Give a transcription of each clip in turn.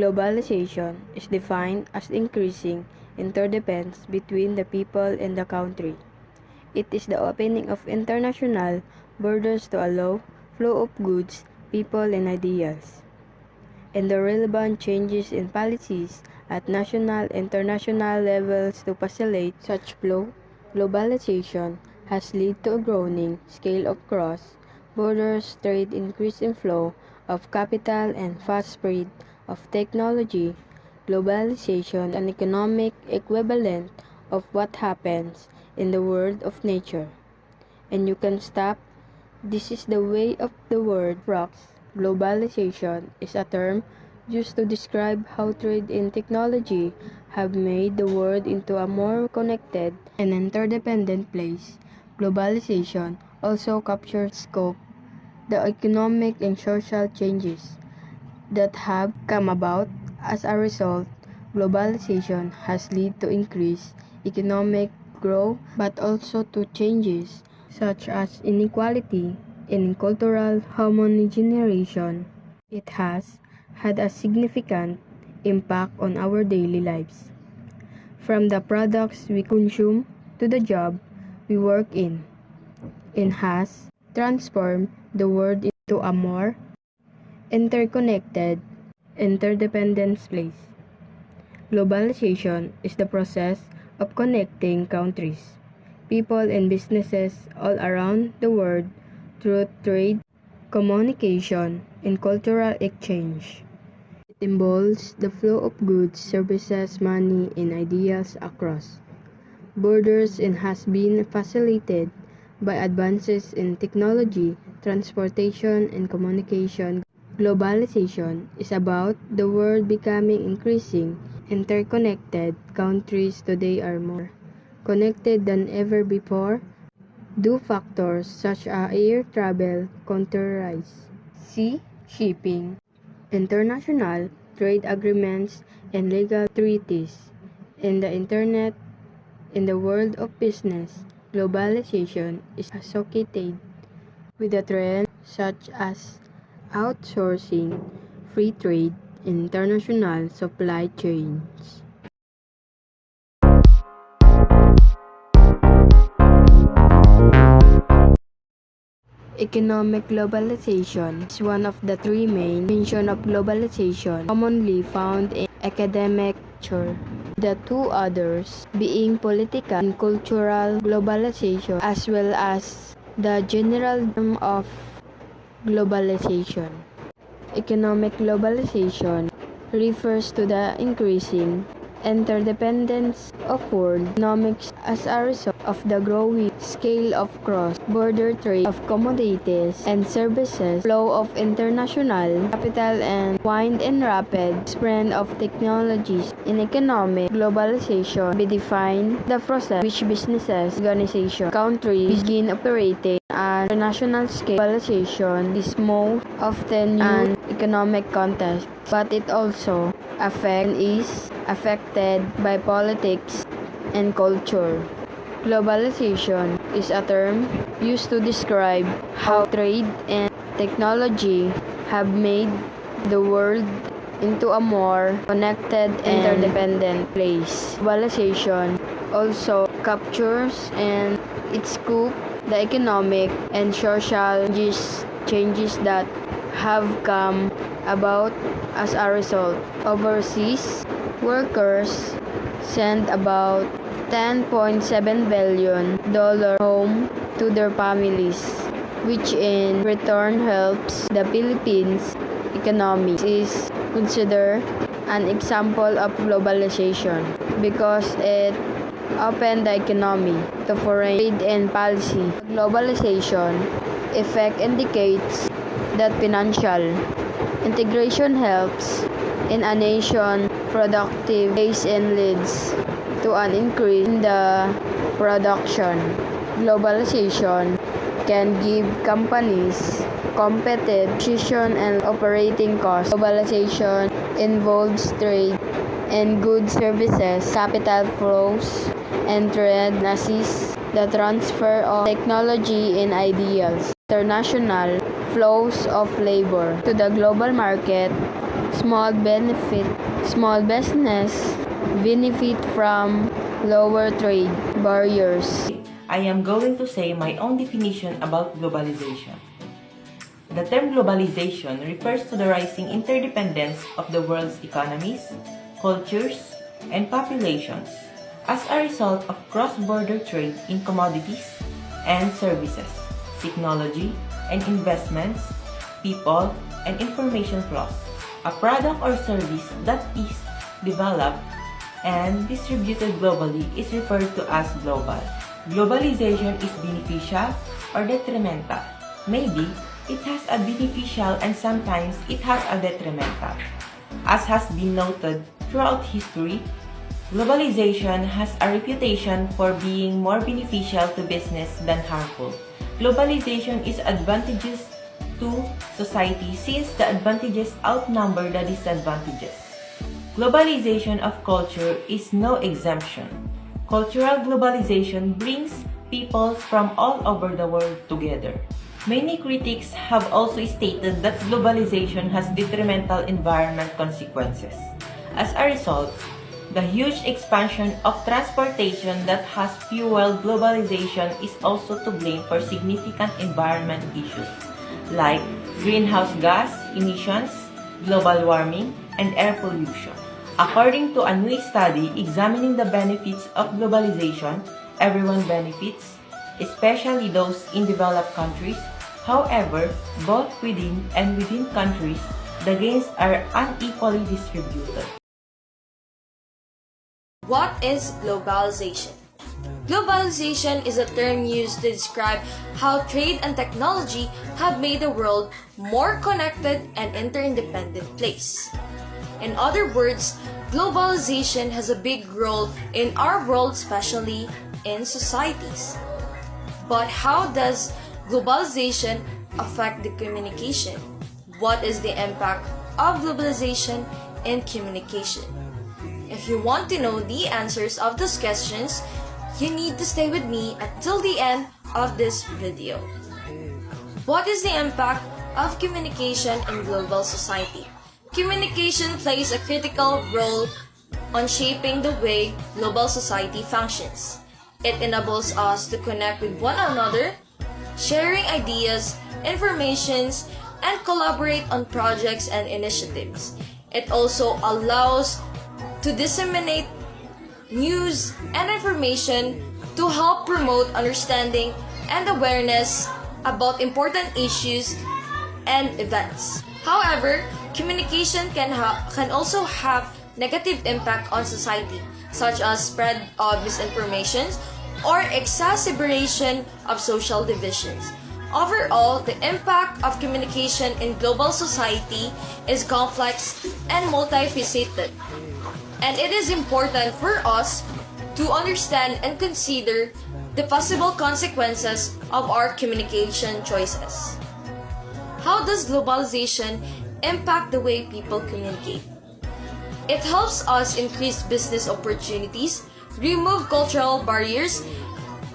Globalization is defined as increasing interdependence between the people and the country. It is the opening of international borders to allow flow of goods, people, and ideas, and the relevant changes in policies at national and international levels to facilitate such flow. Globalization has led to a growing scale of cross-borders trade, increase in flow of capital, and fast spread of technology. Globalization is an economic equivalent of what happens in the world of nature, and you can stop. This is the way of the world rocks. Globalization is a term used to describe how trade and technology have made the world into a more connected and interdependent place. Globalization also captures scope the economic and social changes that have come about as a result. Globalization has led to increased economic growth but also to changes such as inequality and cultural homogenization. It has had a significant impact on our daily lives, from the products we consume to the job we work in, and has transformed the world into a more interconnected, interdependent place. Globalization is the process of connecting countries, people, and businesses all around the world through trade, communication, and cultural exchange. It involves the flow of goods, services, money, and ideas across borders and has been facilitated by advances in technology, transportation, and communication. Globalization is about the world becoming increasingly interconnected. Countries today are more connected than ever before due factors such as air travel, counterized sea shipping, international trade agreements, and legal treaties, and the internet. In the world of business, globalization is associated with a trend such as outsourcing, free trade, and international supply chains. Economic globalization is one of the three main dimensions of globalization commonly found in academic literature. The two others being political and cultural globalization, as well as the general term of globalization. Economic globalization refers to the increasing interdependence of world economics as a result of the growing scale of cross-border trade of commodities and services, flow of international capital, and wide and rapid spread of technologies. In economic globalization, we define the process which businesses, organizations, countries begin operating at international scale. Globalization is most often used in economic context, but it also is affected by politics and culture. Globalization is a term used to describe how trade and technology have made the world into a more connected and interdependent place. Globalization also captures and its scope the economic and social changes that have come about as a result. Overseas workers send about $10.7 billion home to their families, which in return helps the Philippines economy. This is considered an example of globalization because it opened the economy to foreign trade and policy. Globalization effect indicates that financial integration helps in a nation productive base and leads to an increase in the production. Globalization can give companies competitive position and operating costs. Globalization involves trade and goods, services, capital flows, and trade assists the transfer of technology and ideas. International flows of labor to the global market Small business benefit from lower trade barriers. I am going to say my own definition about globalization. The term globalization refers to the rising interdependence of the world's economies, cultures, and populations as a result of cross-border trade in commodities and services, technology and investments, people and information flows. A product or service that is developed and distributed globally is referred to as global. Globalization is beneficial or detrimental. Maybe it has a beneficial and sometimes it has a detrimental. As has been noted throughout history, globalization has a reputation for being more beneficial to business than harmful. Globalization is advantageous to society since the advantages outnumber the disadvantages. Globalization of culture is no exemption. Cultural globalization brings people from all over the world together. Many critics have also stated that globalization has detrimental environment consequences. As a result, the huge expansion of transportation that has fueled globalization is also to blame for significant environment issues like greenhouse gas emissions, global warming, and air pollution. According to a new study examining the benefits of globalization, everyone benefits, especially those in developed countries. However, both within and within countries, the gains are unequally distributed. What is globalization? Globalization is a term used to describe how trade and technology have made the world more connected and interdependent place. In other words, globalization has a big role in our world, especially in societies. But how does globalization affect the communication? What is the impact of globalization in communication? If you want to know the answers of those questions, you need to stay with me until the end of this video. What is the impact of communication in global society? Communication plays a critical role on shaping the way global society functions. It enables us to connect with one another, sharing ideas, informations, and collaborate on projects and initiatives. It also allows to disseminate news and information to help promote understanding and awareness about important issues and events. However, communication can also have negative impact on society, such as spread of misinformation or exacerbation of social divisions. Overall, the impact of communication in global society is complex and multifaceted, and it is important for us to understand and consider the possible consequences of our communication choices. How does globalization impact the way people communicate? It helps us increase business opportunities, remove cultural barriers,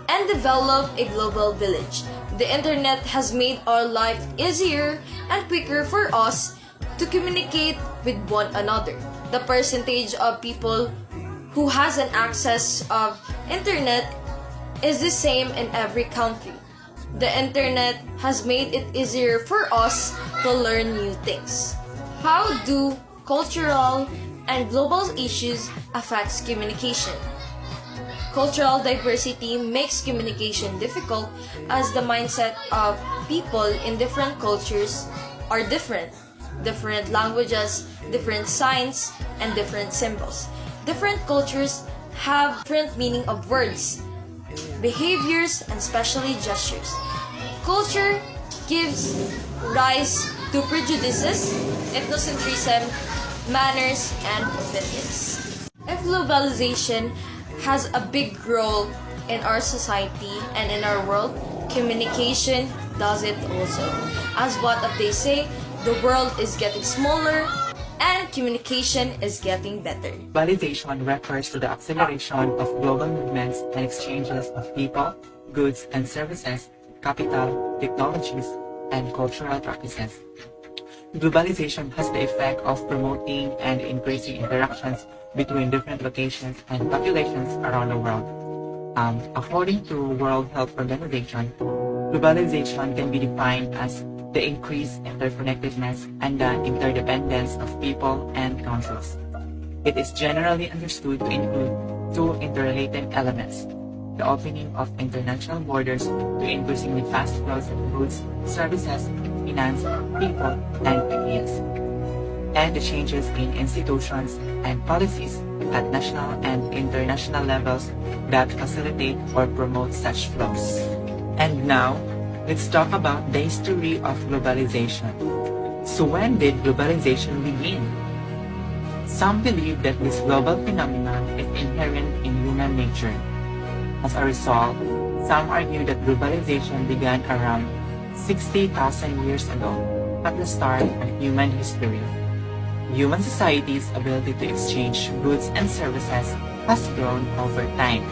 and develop a global village. The internet has made our life easier and quicker for us to communicate with one another. The percentage of people who has an access of internet is the same in every country. The internet has made it easier for us to learn new things. How do cultural and global issues affect communication? Cultural diversity makes communication difficult as the mindset of people in different cultures are different. Different languages, different signs, and different symbols. Different cultures have different meaning of words, behaviors, and especially gestures. Culture gives rise to prejudices, ethnocentrism, manners, and opinions. If globalization has a big role in our society and in our world, communication does it also. As what they say, the world is getting smaller and communication is getting better. Globalization refers to the acceleration of global movements and exchanges of people, goods and services, capital, technologies, and cultural practices. globalization has the effect of promoting and increasing interactions between different locations and populations around the world. According to World Health Organization, globalization can be defined as the increased interconnectedness and the interdependence of people and countries. It is generally understood to include two interrelated elements: the opening of international borders to increasingly fast flows of goods, services, finance, people, and ideas, and the changes in institutions and policies at national and international levels that facilitate or promote such flows. And now, let's talk about the history of globalization. So when did globalization begin? Some believe that this global phenomenon is inherent in human nature. As a result, some argue that globalization began around 60,000 years ago, at the start of human history. Human society's ability to exchange goods and services has grown over time.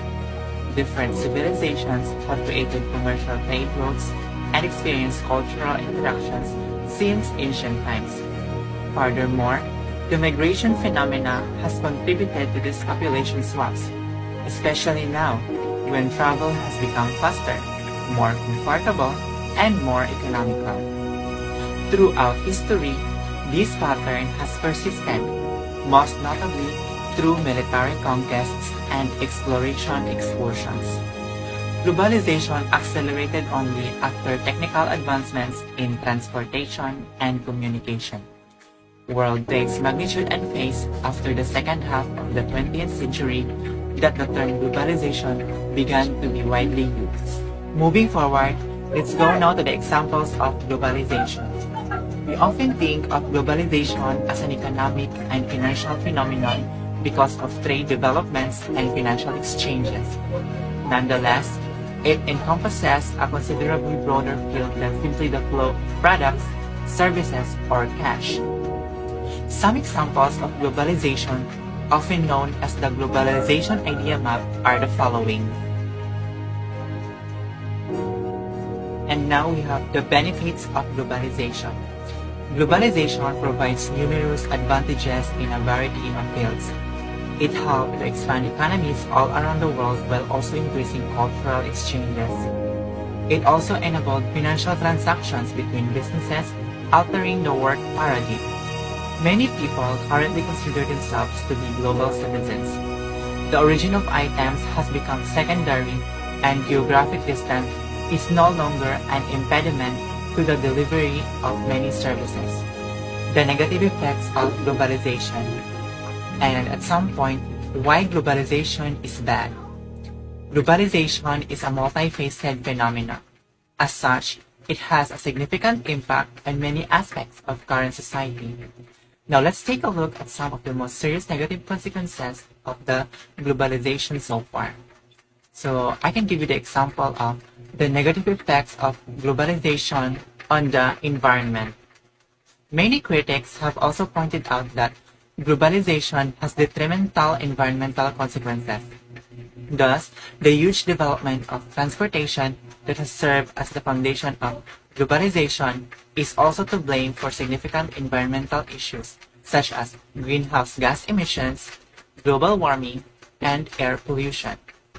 Different civilizations have created commercial trade routes and experienced cultural interactions since ancient times. Furthermore, the migration phenomena has contributed to these population swaps, especially now when travel has become faster, more comfortable, and more economical. Throughout history, this pattern has persisted, most notably through military conquests and exploration excursions. Globalization accelerated only after technical advancements in transportation and communication. World takes magnitude and phase after the second half of the 20th century that the term globalization began to be widely used. Moving forward, let's go now to the examples of globalization. We often think of globalization as an economic and financial phenomenon because of trade developments and financial exchanges. Nonetheless, it encompasses a considerably broader field than simply the flow of products, services, or cash. Some examples of globalization, often known as the globalization idea map, are the following. And now we have the benefits of globalization. Globalization provides numerous advantages in a variety of fields. It helped to expand economies all around the world while also increasing cultural exchanges. It also enabled financial transactions between businesses, altering the work paradigm. Many people currently consider themselves to be global citizens. The origin of items has become secondary, and geographic distance is no longer an impediment to the delivery of many services. The negative effects of globalization, and at some point, why globalization is bad. Globalization is a multifaceted phenomenon. As such, it has a significant impact on many aspects of current society. Now let's take a look at some of the most serious negative consequences of the globalization so far. So I can give you the example of the negative effects of globalization on the environment. Many critics have also pointed out that globalization has detrimental environmental consequences. Thus, the huge development of transportation that has served as the foundation of globalization is also to blame for significant environmental issues such as greenhouse gas emissions, global warming, and air pollution.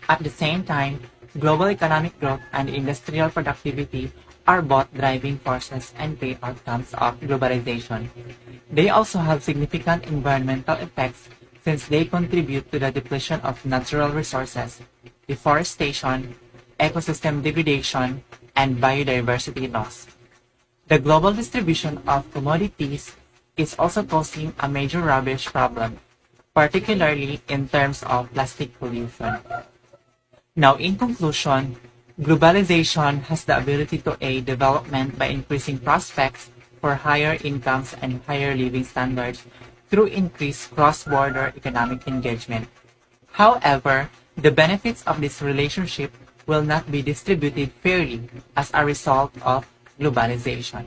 At the same time, global economic growth and industrial productivity are both driving forces and key outcomes of globalization. They also have significant environmental effects since they contribute to the depletion of natural resources, deforestation, ecosystem degradation, and biodiversity loss. The global distribution of commodities is also posing a major rubbish problem, particularly in terms of plastic pollution. Now, in conclusion, globalization has the ability to aid development by increasing prospects for higher incomes and higher living standards through increased cross-border economic engagement. However, the benefits of this relationship will not be distributed fairly as a result of globalization.